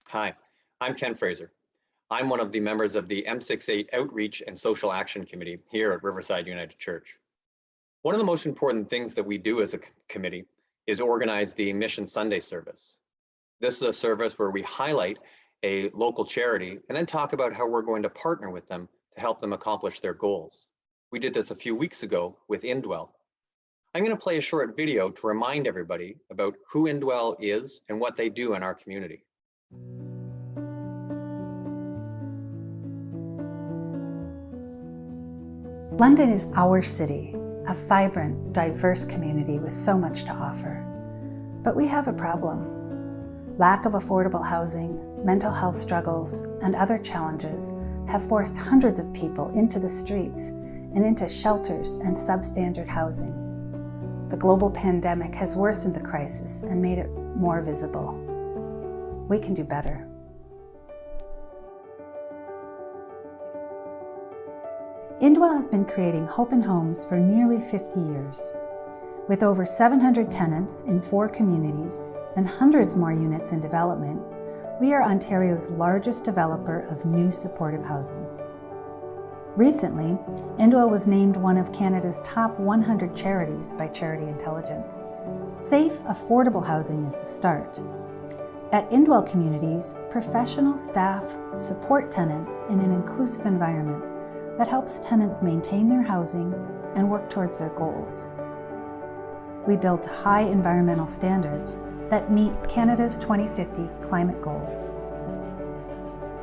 Hi, I'm Ken Fraser. I'm one of the members of the M68 Outreach and Social Action Committee here at Riverside United Church. One of the most important things that we do as a committee is organize the Mission Sunday service. This is a service where we highlight a local charity and then talk about how we're going to partner with them to help them accomplish their goals. We did this a few weeks ago with Indwell. I'm going to play a short video to remind everybody about who Indwell is and what they do in our community. London is our city, a vibrant, diverse community with so much to offer. But we have a problem. Lack of affordable housing, mental health struggles, and other challenges have forced hundreds of people into the streets and into shelters and substandard housing. The global pandemic has worsened the crisis and made it more visible. We can do better. Indwell has been creating hope in homes for nearly 50 years. With over 700 tenants in 4 communities and hundreds more units in development, we are Ontario's largest developer of new supportive housing. Recently, Indwell was named one of Canada's top 100 charities by Charity Intelligence. Safe, affordable housing is the start. At Indwell Communities, professional staff support tenants in an inclusive environment that helps tenants maintain their housing and work towards their goals. We build high environmental standards that meet Canada's 2050 climate goals.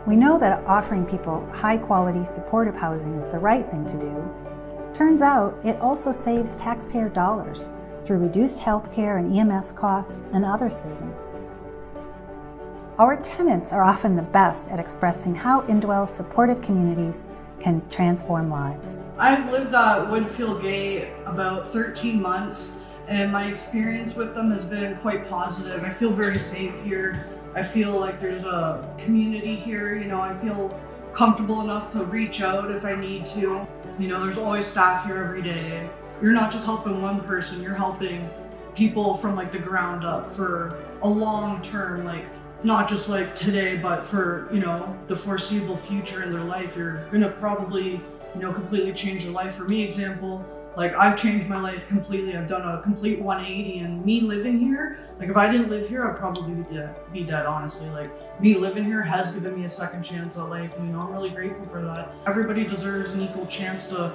We know that offering people high-quality supportive housing is the right thing to do. Turns out, it also saves taxpayer dollars through reduced healthcare and EMS costs and other savings. Our tenants are often the best at expressing how Indwell's supportive communities can transform lives. I've lived at Woodfield Gate about 13 months and my experience with them has been quite positive. I feel very safe here. I feel like there's a community here, I feel comfortable enough to reach out if I need to. There's always staff here every day. You're not just helping one person, you're helping people from the ground up for a long term, not just today, but for, the foreseeable future in their life. You're gonna probably, completely change your life. For me, example, I've changed my life completely. I've done a complete 180 and me living here, if I didn't live here, I'd probably be dead, honestly. Me living here has given me a second chance at life and, I'm really grateful for that. Everybody deserves an equal chance to,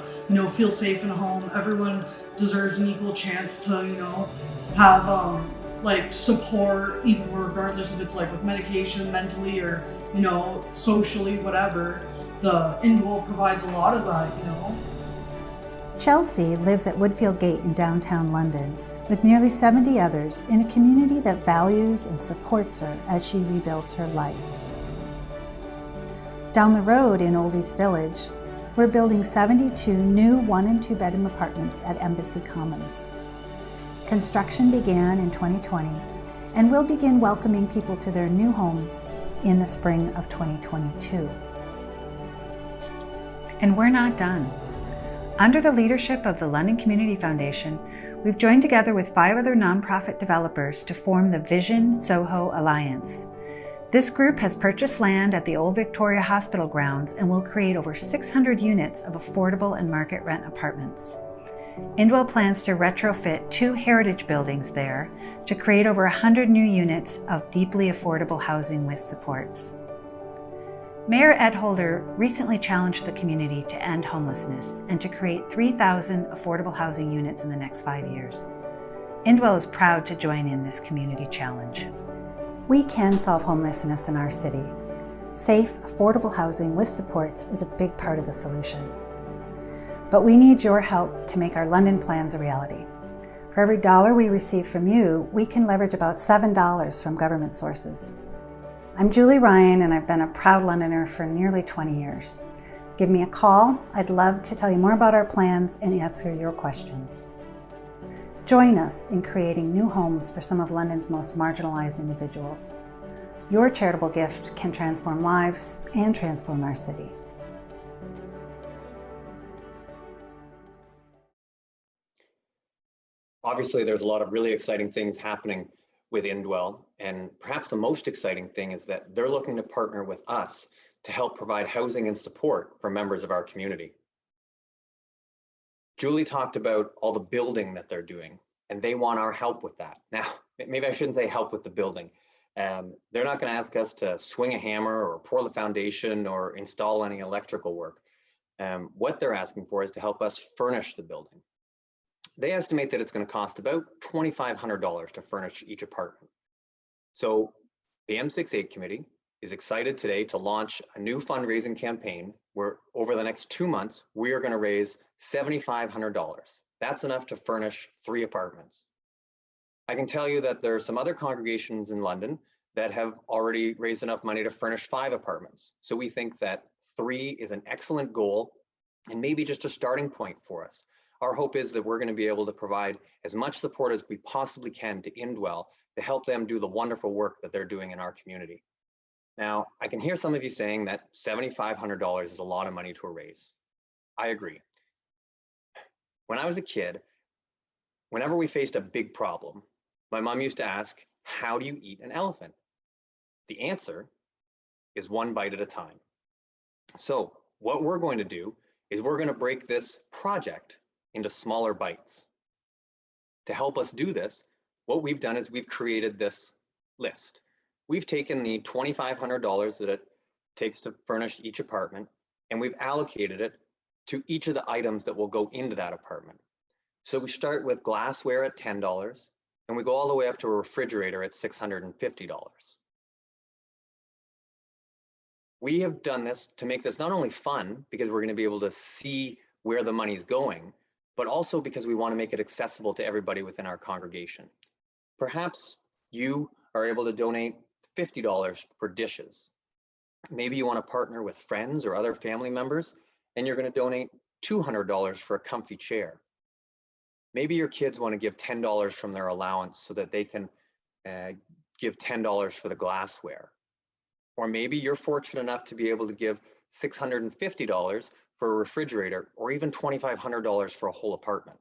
feel safe in a home. Everyone deserves an equal chance to, have, support, even regardless if it's with medication, mentally, or socially, whatever. The Indwell provides a lot of that, Chelsea lives at Woodfield Gate in downtown London with nearly 70 others in a community that values and supports her as she rebuilds her life. Down the road in Oldies Village, we're building 72 new 1- and 2-bedroom apartments at Embassy Commons. Construction began in 2020 and will begin welcoming people to their new homes in the spring of 2022. And we're not done. Under the leadership of the London Community Foundation, we've joined together with 5 other nonprofit developers to form the Vision Soho Alliance. This group has purchased land at the Old Victoria Hospital grounds and will create over 600 units of affordable and market rent apartments. Indwell plans to retrofit 2 heritage buildings there to create over 100 new units of deeply affordable housing with supports. Mayor Ed Holder recently challenged the community to end homelessness and to create 3,000 affordable housing units in the next 5 years. Indwell is proud to join in this community challenge. We can solve homelessness in our city. Safe, affordable housing with supports is a big part of the solution. But we need your help to make our London plans a reality. For every $1 we receive from you, we can leverage about $7 from government sources. I'm Julie Ryan, and I've been a proud Londoner for nearly 20 years. Give me a call. I'd love to tell you more about our plans and answer your questions. Join us in creating new homes for some of London's most marginalized individuals. Your charitable gift can transform lives and transform our city. Obviously, there's a lot of really exciting things happening with Indwell, and perhaps the most exciting thing is that they're looking to partner with us to help provide housing and support for members of our community. Julie talked about all the building that they're doing, and they want our help with that. Now, maybe I shouldn't say help with the building. They're not going to ask us to swing a hammer or pour the foundation or install any electrical work. What they're asking for is to help us furnish the building. They estimate that it's going to cost about $2,500 to furnish each apartment. So the M68 committee is excited today to launch a new fundraising campaign where over the next 2 months, we are going to raise $7,500. That's enough to furnish 3 apartments. I can tell you that there are some other congregations in London that have already raised enough money to furnish 5 apartments. So we think that 3 is an excellent goal and maybe just a starting point for us. Our hope is that we're going to be able to provide as much support as we possibly can to Indwell to help them do the wonderful work that they're doing in our community. Now, I can hear some of you saying that $7,500 is a lot of money to raise. I agree. When I was a kid, whenever we faced a big problem, my mom used to ask, how do you eat an elephant? The answer is 1 bite at a time. So what we're going to do is we're going to break this project into smaller bites. To help us do this, what we've done is we've created this list. We've taken the $2,500 that it takes to furnish each apartment, and we've allocated it to each of the items that will go into that apartment. So we start with glassware at $10, and we go all the way up to a refrigerator at $650. We have done this to make this not only fun, because we're going to be able to see where the money's going, but also because we want to make it accessible to everybody within our congregation. Perhaps you are able to donate $50 for dishes. Maybe you want to partner with friends or other family members, and you're going to donate $200 for a comfy chair. Maybe your kids want to give $10 from their allowance so that they can give $10 for the glassware. Or maybe you're fortunate enough to be able to give $650 for a refrigerator, or even $2,500 for a whole apartment.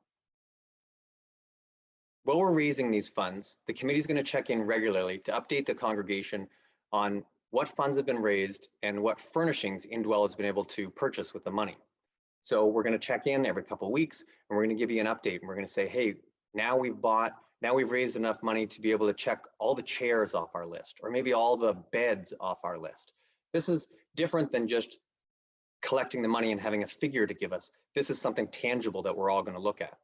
While we're raising these funds, the committee is going to check in regularly to update the congregation on what funds have been raised and what furnishings Indwell has been able to purchase with the money. So we're going to check in every couple of weeks, and we're going to give you an update, and we're going to say, hey, now we've raised enough money to be able to check all the chairs off our list, or maybe all the beds off our list. This is different than just collecting the money and having a figure to give us. This is something tangible that we're all going to look at.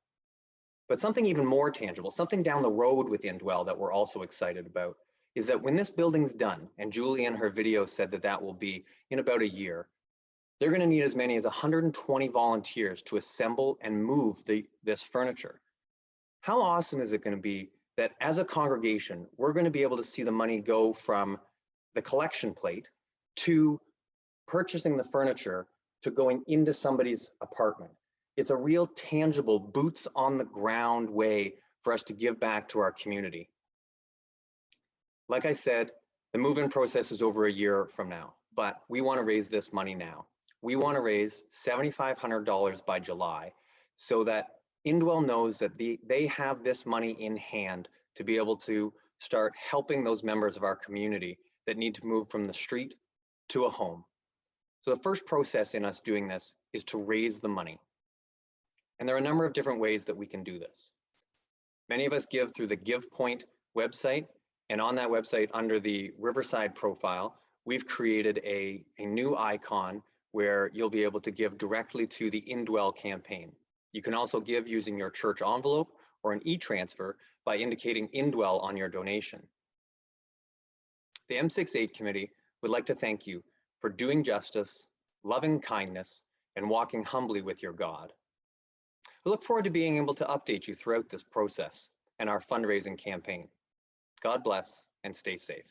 But something even more tangible, something down the road with Indwell that we're also excited about, is that when this building's done, and Julie in her video said that that will be in about a year, they're going to need as many as 120 volunteers to assemble and move this furniture. How awesome is it going to be that as a congregation, we're going to be able to see the money go from the collection plate to purchasing the furniture to going into somebody's apartment? It's a real tangible, boots on the ground way for us to give back to our community. Like I said, the move-in process is over a year from now, but we want to raise this money now. We want to raise $7,500 by July so that Indwell knows that they have this money in hand to be able to start helping those members of our community that need to move from the street to a home. So the first process in us doing this is to raise the money. And there are a number of different ways that we can do this. Many of us give through the GivePoint website, and on that website under the Riverside profile, we've created a new icon where you'll be able to give directly to the Indwell campaign. You can also give using your church envelope or an e-transfer by indicating Indwell on your donation. The M68 committee would like to thank you for doing justice, loving kindness, and walking humbly with your God. We look forward to being able to update you throughout this process and our fundraising campaign. God bless and stay safe.